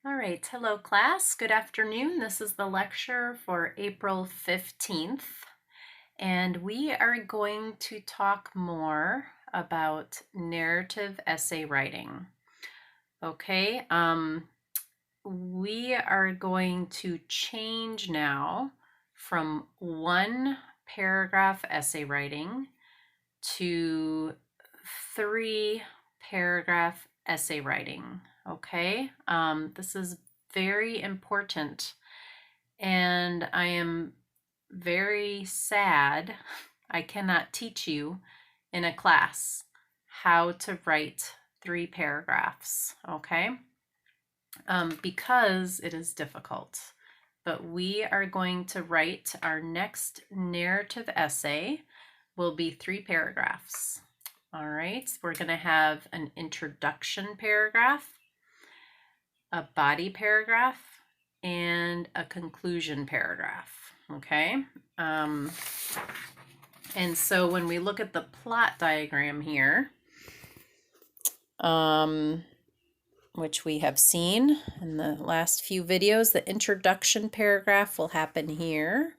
All right, hello class, good afternoon. This is the lecture for April 15th, and we are going to talk more about narrative essay writing. Okay, we are going to change now from one paragraph essay writing to three paragraph essay writing. Okay, this is very important, and I am very sad I cannot teach you in a class how to write three paragraphs. Okay, because it is difficult. But we are going to write our next narrative essay will be three paragraphs. All right, we're going to have an introduction paragraph, a body paragraph, and a conclusion paragraph. Okay, and so when we look at the plot diagram here, which we have seen in the last few videos, the introduction paragraph will happen here.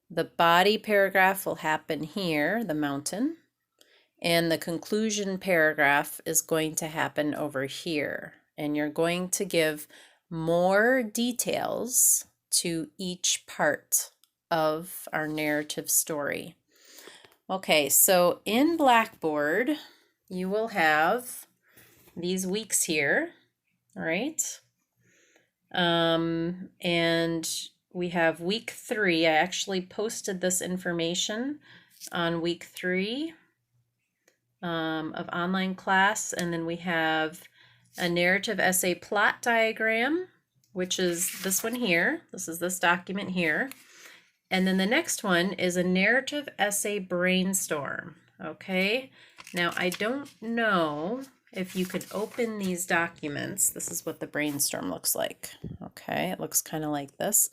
The body paragraph will happen here, the mountain, and the conclusion paragraph is going to happen over here. And you're going to give more details to each part of our narrative story. Okay, so in Blackboard, you will have these weeks here, all right? And we have week 3. I actually posted this information on week 3 of online class. And then we have a narrative essay plot diagram, which is this one here. This is this document here. And then the next one is a narrative essay brainstorm. Okay, now I don't know if you could open these documents. This is what the brainstorm looks like. Okay, it looks kind of like this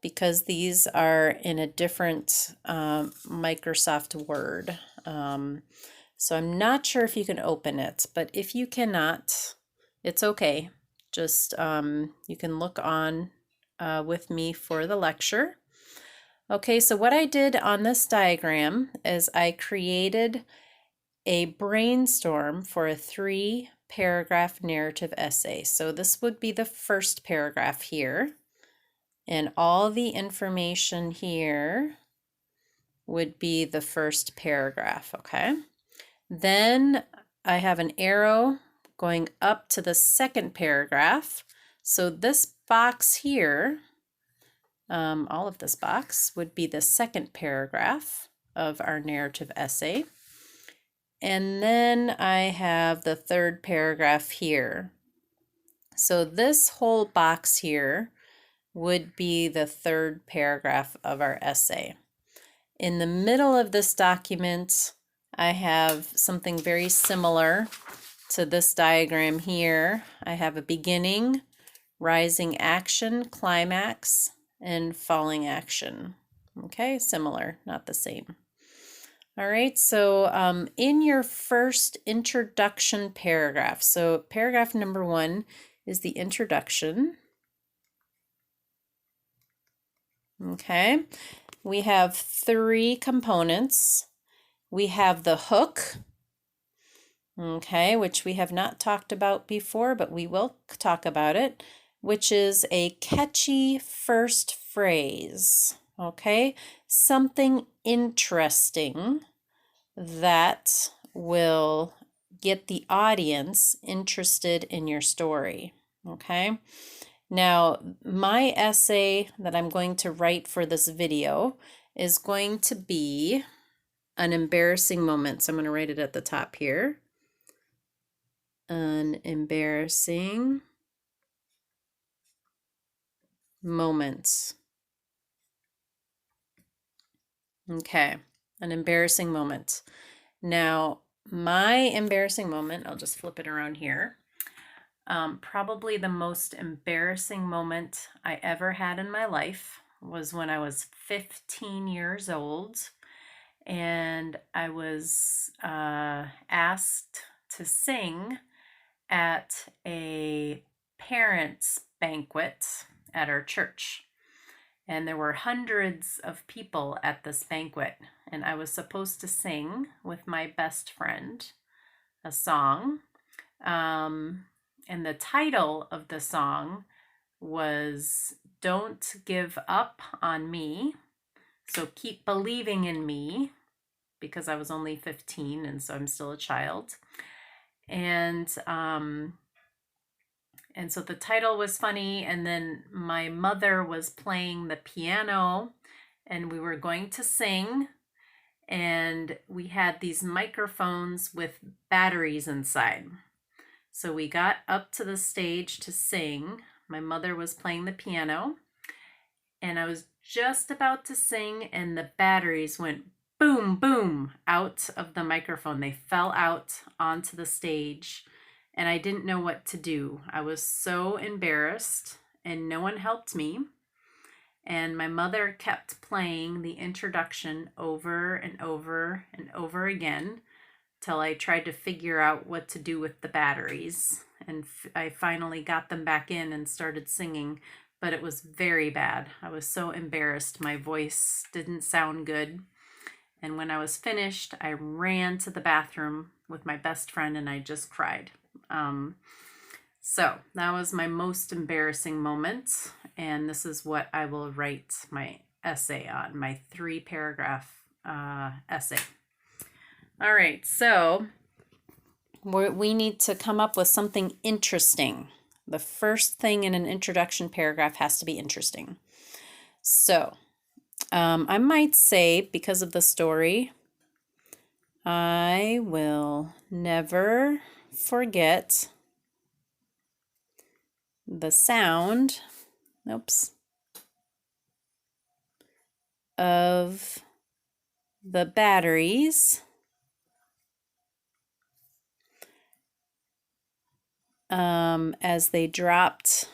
because these are in a different Microsoft Word. So I'm not sure if you can open it, but if you cannot, it's okay. Just you can look on with me for the lecture. Okay, so what I did on this diagram is I created a brainstorm for a 3-paragraph narrative essay. So this would be the first paragraph here, and all the information here would be the first paragraph, okay? Then I have an arrow going up to the second paragraph. So this box here, all of this box would be the second paragraph of our narrative essay. And then I have the third paragraph here. So this whole box here would be the third paragraph of our essay. In the middle of this document, I have something very similar to this diagram here. I have a beginning, rising action, climax, and falling action. Okay, similar, not the same. All right, so in your first introduction paragraph, so paragraph number 1 is the introduction. Okay, we have 3 components. We have the hook, okay, which we have not talked about before, but we will talk about it, which is a catchy first phrase, okay? Something interesting that will get the audience interested in your story, okay? Now, my essay that I'm going to write for this video is going to be an embarrassing moment. So I'm going to write it at the top here. An embarrassing moment. Okay, an embarrassing moment. Now, my embarrassing moment, I'll just flip it around here. Probably the most embarrassing moment I ever had in my life was when I was 15 years old, and I was asked to sing at a parents' banquet at our church. And there were hundreds of people at this banquet. And I was supposed to sing with my best friend a song. And the title of the song was Don't Give Up on Me. So keep believing in me, because I was only 15 and so I'm still a child. And so the title was funny, and then my mother was playing the piano and we were going to sing, and we had these microphones with batteries inside. So we got up to the stage to sing. My mother was playing the piano, and I was just about to sing, and the batteries went boom, boom out of the microphone. They fell out onto the stage, and I didn't know what to do. I was so embarrassed, and no one helped me. And my mother kept playing the introduction over and over and over again till I tried to figure out what to do with the batteries. And I finally got them back in and started singing, but it was very bad. I was so embarrassed. My voice didn't sound good. And when I was finished, I ran to the bathroom with my best friend and I just cried. So that was my most embarrassing moment. And this is what I will write my essay on, my 3-paragraph essay. All right, so we need to come up with something interesting. The first thing in an introduction paragraph has to be interesting. So I might say, because of the story, I will never forget the sound, of the batteries as they dropped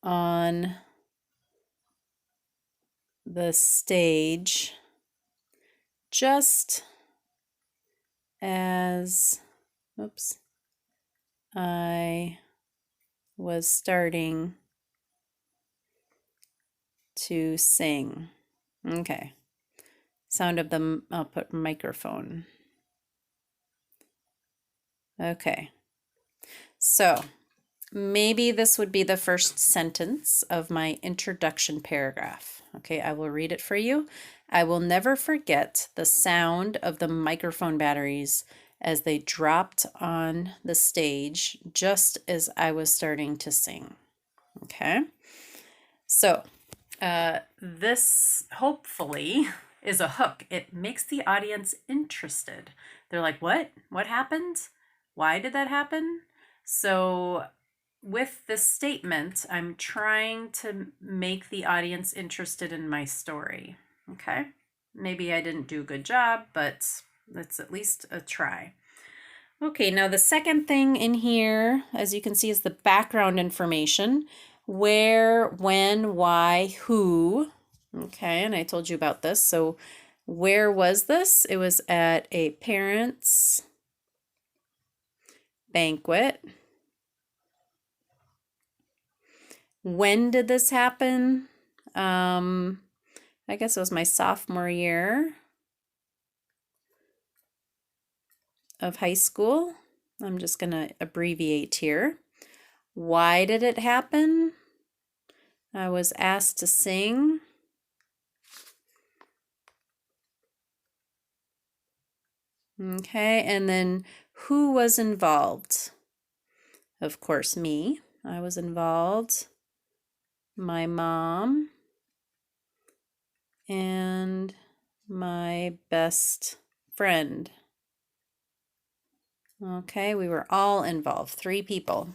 on the stage, just as I was starting to sing. Okay. Sound of the, I'll put microphone. Okay. So maybe this would be the first sentence of my introduction paragraph. Okay, I will read it for you. I will never forget the sound of the microphone batteries as they dropped on the stage just as I was starting to sing. Okay, so this hopefully is a hook. It makes the audience interested. They're like, what? What happened? Why did that happen? So with this statement, I'm trying to make the audience interested in my story. Okay, maybe I didn't do a good job, but that's at least a try. Okay, now the second thing in here, as you can see, is the background information. Where, when, why, who. Okay, and I told you about this. So where was this? It was at a parents' banquet. When did this happen? I guess it was my sophomore year of high school. I'm just going to abbreviate here. Why did it happen? I was asked to sing. Okay, and then who was involved? Of course, me. I was involved. My mom and my best friend. Okay, we were all involved, 3 people.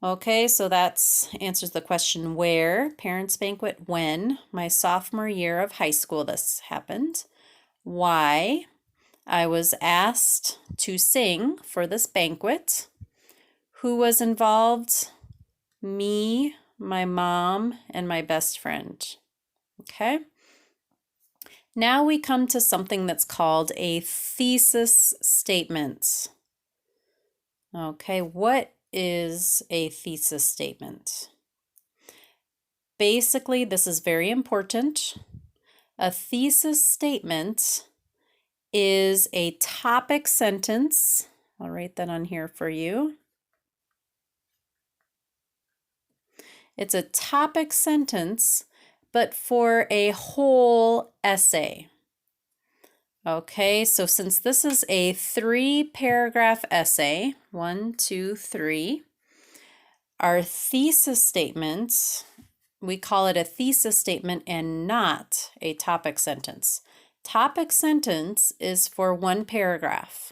Okay, so that answers the question where, parents' banquet, when, my sophomore year of high school this happened. Why, I was asked to sing for this banquet. Who was involved? Me, my mom, and my best friend. Okay. Now we come to something that's called a thesis statement. Okay, what is a thesis statement? Basically, this is very important. A thesis statement is a topic sentence. I'll write that on here for you. It's a topic sentence, but for a whole essay. Okay, so since this is a 3-paragraph essay, 1, 2, 3, our thesis statement, we call it a thesis statement and not a topic sentence. Topic sentence is for 1 paragraph.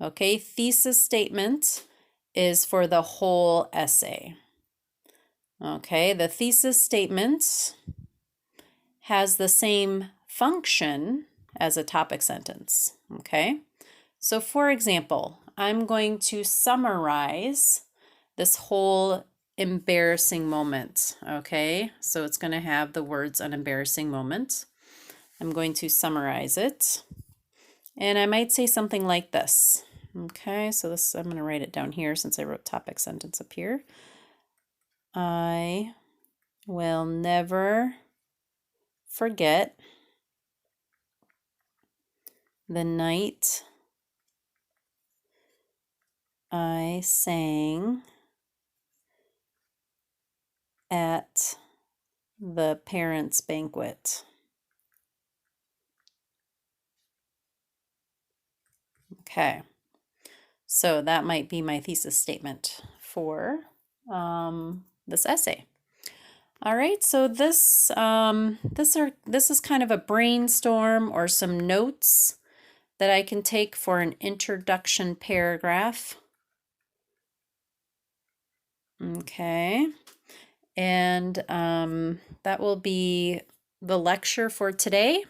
Okay, thesis statement is for the whole essay. Okay, the thesis statement has the same function as a topic sentence. Okay, so for example, I'm going to summarize this whole embarrassing moment. Okay, so it's going to have the words an embarrassing moment. I'm going to summarize it, and I might say something like this. Okay, so this, I'm going to write it down here since I wrote topic sentence up here. I will never forget the night I sang at the parents' banquet. Okay, so that might be my thesis statement for this essay. All right, so this is kind of a brainstorm or some notes that I can take for an introduction paragraph. Okay, and that will be the lecture for today.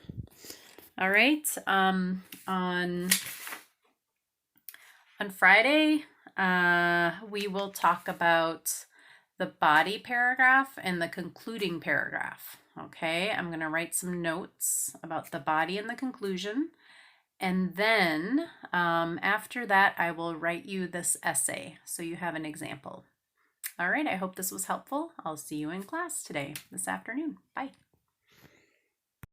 All right, on Friday, we will talk about the body paragraph and the concluding paragraph. Okay, I'm going to write some notes about the body and the conclusion. And then after that, I will write you this essay so you have an example. All right, I hope this was helpful. I'll see you in class today, this afternoon. Bye.